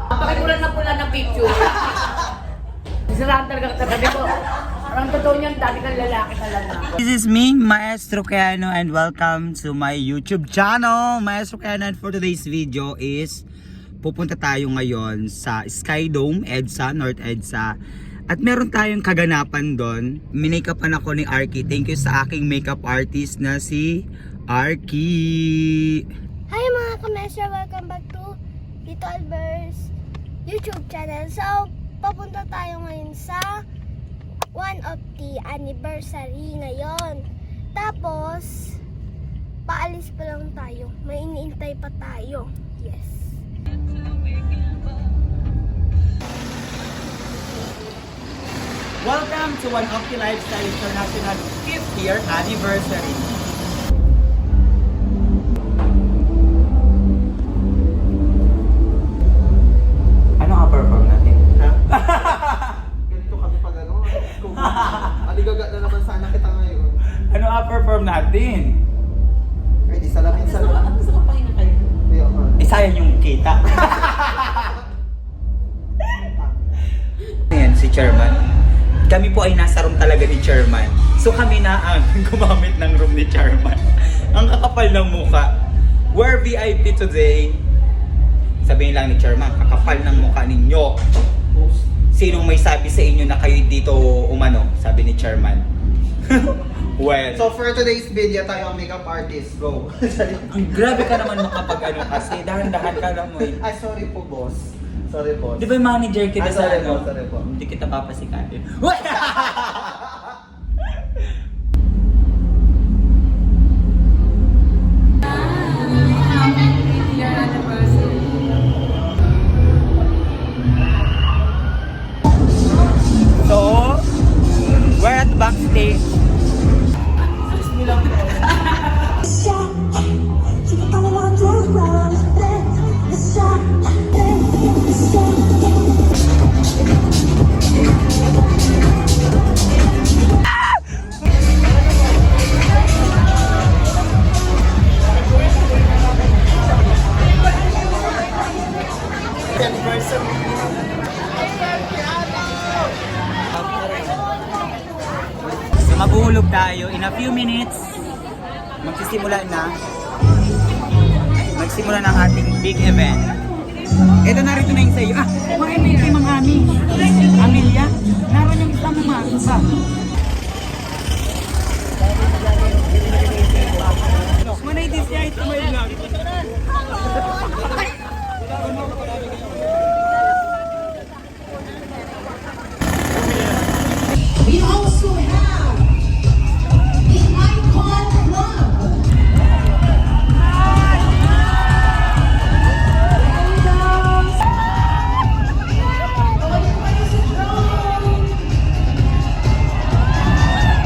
Pakimulan na pula ng picture. Sisirahan talaga ka sabi ko. Parang totoo niyan, dati kang lalaki talaga. This is me, Maestro Keanu, and welcome to my YouTube channel, Maestro Keanu. And for today's video is pupunta tayo ngayon sa Sky Dome, EDSA, North EDSA. At meron tayong kaganapan doon. Minake-upan ako ni Arky. Thank you sa aking makeup artist na si Arky. Hi mga kamesya! Welcome back to Tito Albert's YouTube channel. So, papunta tayo ngayon sa one of the anniversary ngayon. Tapos, paalis pa lang tayo. May iniintay pa tayo. Yes. Welcome to One of the Lifestyle International 5th year anniversary. Ano nga perform natin? Ganito kami pag ano. Aligaga na naman sana kita ngayon. Ano nga perform natin? Ay, di salamin sa naman. Gusto ko pahinga kayo. Eh, sayang yung kita. Ayan, si Chairman. Kami po ay nasa room talaga ni Chairman. So kami na ang gumamit ng room ni Chairman. Ang kakapal ng muka. We're VIP today. Sabihin lang ni Chairman, kakapal ng muka ninyo. Sinong may sabi sa inyo na kayo dito umano? Sabi ni Chairman. Well, So for today's video, tayo ang makeup artist. Go. ang grabe ka naman makapag ano kasi. Dahan-dahan ka lang mo eh. Ay, sorry po, boss. Sorry po. Di ba yung manager kita Ah, sa sorry ano? po, sorry po. Hindi kita papasikatin. So, we're at backstage. So mabuhulog tayo. In a few minutes, magsisimula na ang ating big event. Ito narito na yung sa'yo. Ah, kumain na yung kay Mang Ami. Amelia, naroon yung isang umaso ba? Manay this guy ito may vlog. We also have the Icon Club.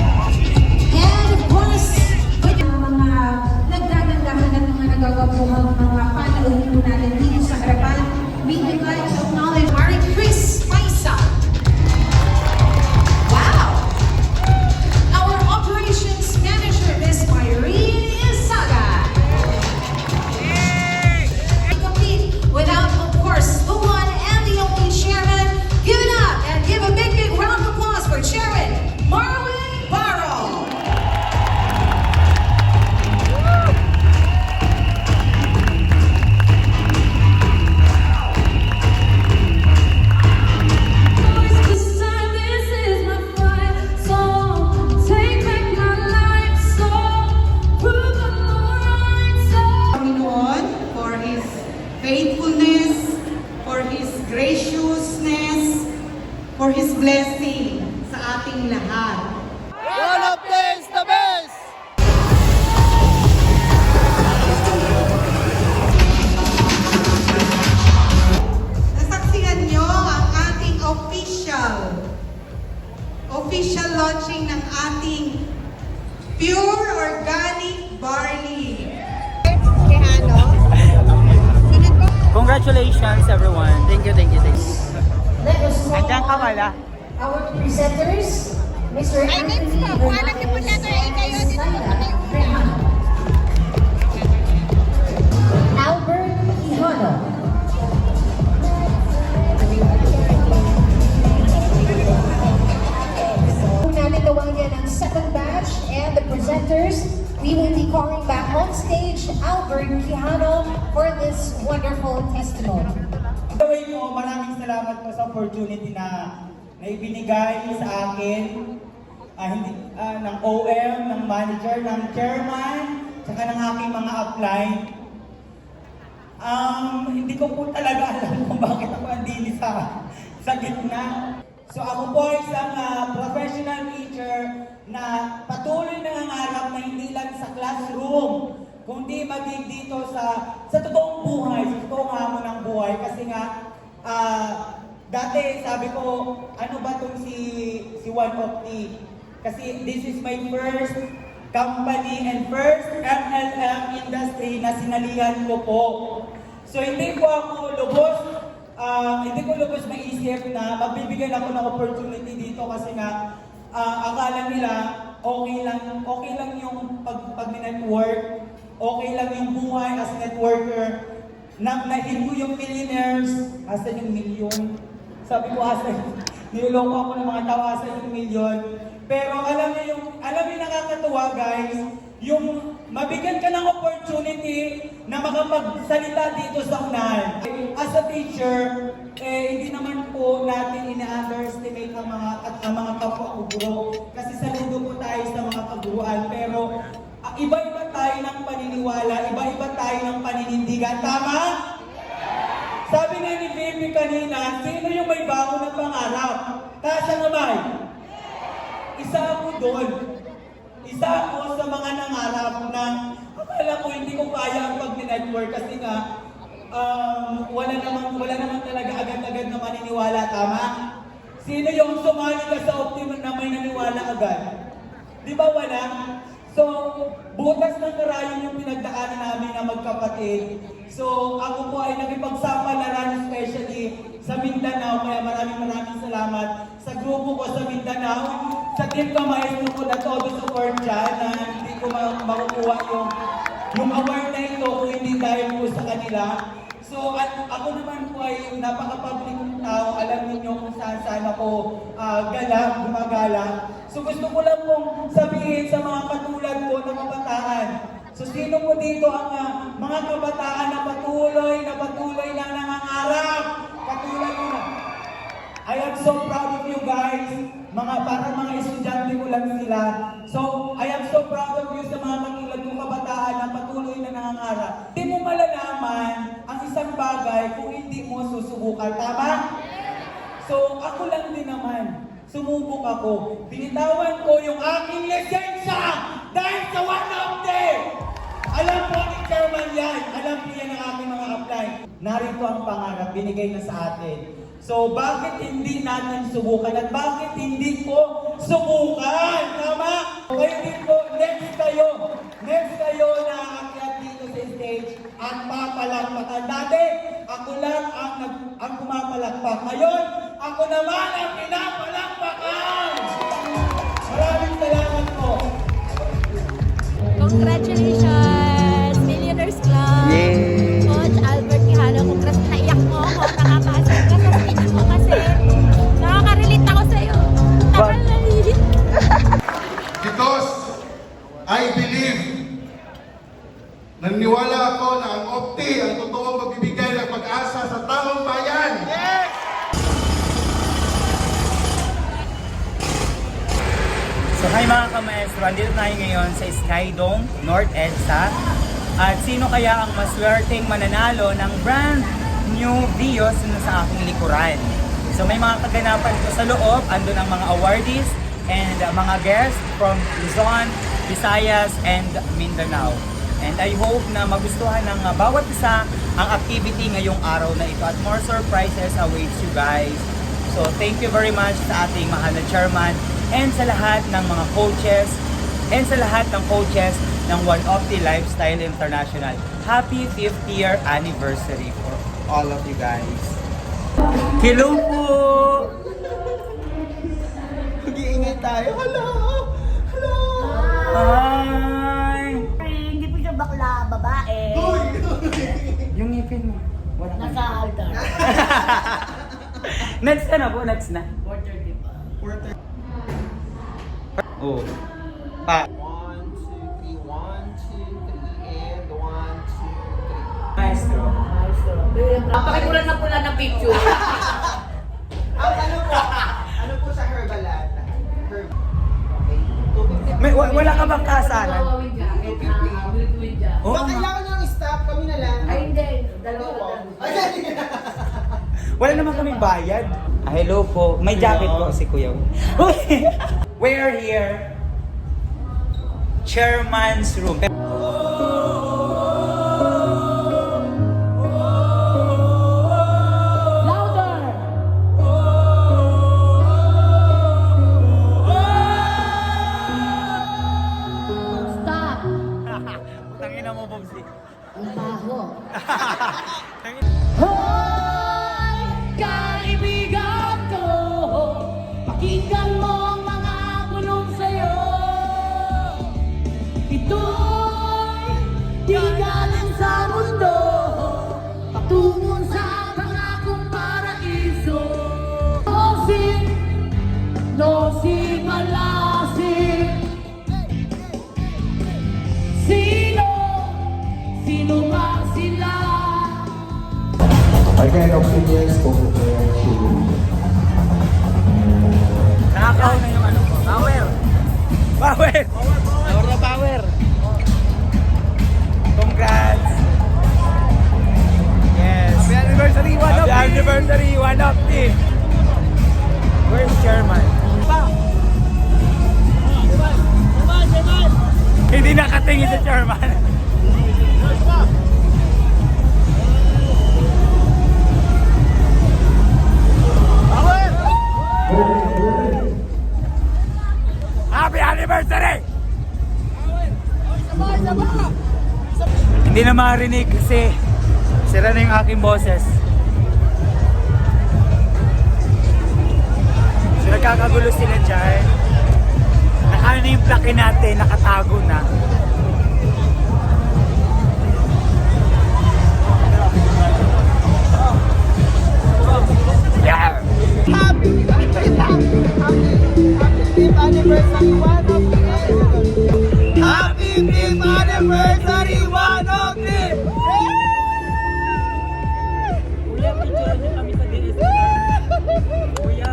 And of course, with mga nagdagandahan at mga nagagabuhang mga panauhin po natin dito sa harapan, we would like to acknowledge Mari Chris Paisa. Wow! Our operations manager, Ms. Irene Isaga. Complete without, of course, the one and the only chairman. Give it up and give a big, big round of applause for Chairman Marwin Barrow. This time, this is my fight song. Take back my life song. Prove I'm alright song. Panginoon for His faithfulness, for His graciousness, for His blessing sa ating lahat. One of this, the best! Nasaksihan nyo ang ating official launching ng ating pure organic barley. Congratulations everyone. Thank you. Let us call Andiyan ka pala. our presenters, Mr. Anthony Bernardes Snyder, Albert backstage Albert Quijano for this wonderful testimony. Gawin po, maraming salamat po sa opportunity na ibinigay sa akin ng OM, ng manager, ng chairman, saka ng aking mga upline. Hindi ko po talaga alam kung bakit ako andini sa gitna. So ako po ay isang professional teacher na patuloy nangangarap na hindi lang sa classroom, kundi maging dito sa totoong buhay, sa totoong hamon ng buhay. Kasi nga, dati sabi ko, ano ba itong si One Opti? Kasi this is my first company and first MLM industry na sinalihan ko po. So hindi ko lubos maisip na magbibigyan ako ng opportunity dito kasi nga akala nila okay lang yung pag-network, okay lang yung buhay as networker. Nahin ko yung millionaires, asan yung million? Sabi ko asan, niloloko ako ng mga tao, asan yung million? Pero alam niyo nakakatuwa guys, yung mabigyan ka ng opportunity na makapagsalita dito sa unahan. As a teacher, hindi naman po natin ina-underestimate ang mga kapwa ko guro. Kasi saludo po tayo sa mga kaguruan. Pero iba-iba tayo ng paniniwala, iba-iba tayo ng paninindigan. Tama? Sabi nga ni Baby kanina, sino yung may bago na pangarap? Kasa naman? Isa ako doon. Isa ako sa mga nangarap na akala ko hindi ko kaya ang pag-network kasi nga wala naman talaga agad-agad na maniniwala, tama? Sino yung sumali ka sa Optimum na may naniwala agad? Di ba wala? So, butas ng karayon yung pinagdaanan namin na magkapatid. So, ako po ay nakipagsapalaran especially sa Mindanao, kaya maraming salamat sa grupo ko sa Mindanao, sa team Kamaestro ko na todo support dyan, na hindi ko makukuha yung award na ito kung hindi dahil po sa kanila. So, ako naman po ay napaka-public tao, alam niyo kung saan ako gumagala. So, gusto ko lang pong sabihin sa mga katulad ko na kabataan. So, sino po dito ang mga kabataan na patuloy na nangangarap? Katulad ko na. I am so proud of you guys. Parang mga estudyante ko lang sila. So, I am so proud of you sa mga katulad kong kabataan na patuloy na nangangarap. Hindi mo malalaman ang isang bagay kung hindi mo susubukan. Tama? So, ako lang din naman. Sumubok ako. Binitawan ko yung aking lisensya dahil sa One Opti. Alam po ni Chairman yan. Alam po yan ang aking mga apply. Narito ang pangarap. Binigay na sa atin. So, bakit hindi natin subukan at bakit hindi ko subukan? Tama? Kayo din po, next kayo na aakyat dito sa stage at papalakpakan. Dati, ako lang ang pumapalakpak. Ngayon, ako naman ang pinapalakpakan! Maraming salamat po. Congratulations! Millionaires Club! Yay! Coach Albert Quijano, congrats. Naiyak mo ako, nakakaasal ka sa speech mo kasi nakaka-relate ako sa'yo. Nakaka-relate. Because I believe, naniniwala ako na ang Opti ang totoong magbibigay ng pag-asa sa taong bayan. So hi mga kamaestro, andito tayo ngayon sa Skydome, North EDSA. At sino kaya ang maswerteng mananalo ng brand new Vios na sa aking likuran? So may mga kaganapan ko sa loob, andun ang mga awardees and mga guests from Luzon, Visayas, and Mindanao. And I hope na magustuhan ng bawat isa ang activity ngayong araw na ito at more surprises awaits you guys. So thank you very much sa ating mahal na chairman and sa lahat ng mga coaches and sa lahat ng coaches ng One Opti Lifestyle International. Happy 5th year anniversary for all of you guys. Hello po! Mag-iingay tayo. Hello! Hello! Hi! Hindi po siya bakla, babae. Yung ngipin mo. Wala ka. Nasa altar. Next na po, next na. 4:30 pa. Oh. Pa. 1, 2, 3, 1, 2, 3, and Pakikulan na pula ng picture. Ang ano po sa Herbaland? Herb. Okay. 250. May, wala ka bang kasalan? Oo Baka nga. kailangan ng staff, kami na lang. Ay, hindi. Dalawa. Wala naman kaming bayad. Hello po. May jacket po si Kuya. We're here. Chairman's room. Louder! Stop! Tangina mo, Bobsy. Ang baho. Hoy, kaibigan ko, pakinggan mo ang mga bulong sa'yo. Ito'y di galing sa mundo, patungo sa pangakong paraiso. Nosing malasing, sino ba sila? I can opinions over there to Nakakaon na yung ano ko. Power! Power! Power na power! Congrats! Yes! Happy anniversary, one of Happy anniversary, one of the! Where's Chairman? Hindi nakatingin sa Chairman. Happy anniversary! Hindi na marinig kasi sira na yung aking boses. So nagkakagulo sila dyan. Nakano na yung plake natin, nakatago na. Yeah! Happy fifth anniversary, one of the Happy fifth anniversary, one of the Kuya, picturean nyo kami sa DSLR. Kuya,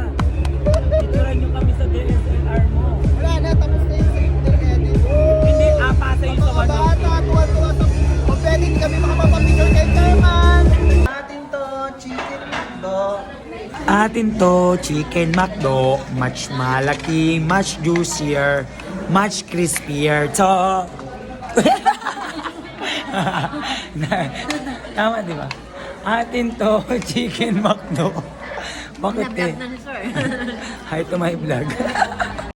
picturean nyo kami sa DSLR mo. Wala na, tapos na yung safety edit. Hindi, pasa yung sa Mga bata, tuwa-tuwa sa kung pwede kami makapapapicture kay Chairman. Atin to, chicken do. Atin to, chicken McDo, much malaki, much juicier, much crispier to. Tama, di ba? Atin to, chicken McDo. Bakit eh? Hi to my vlog.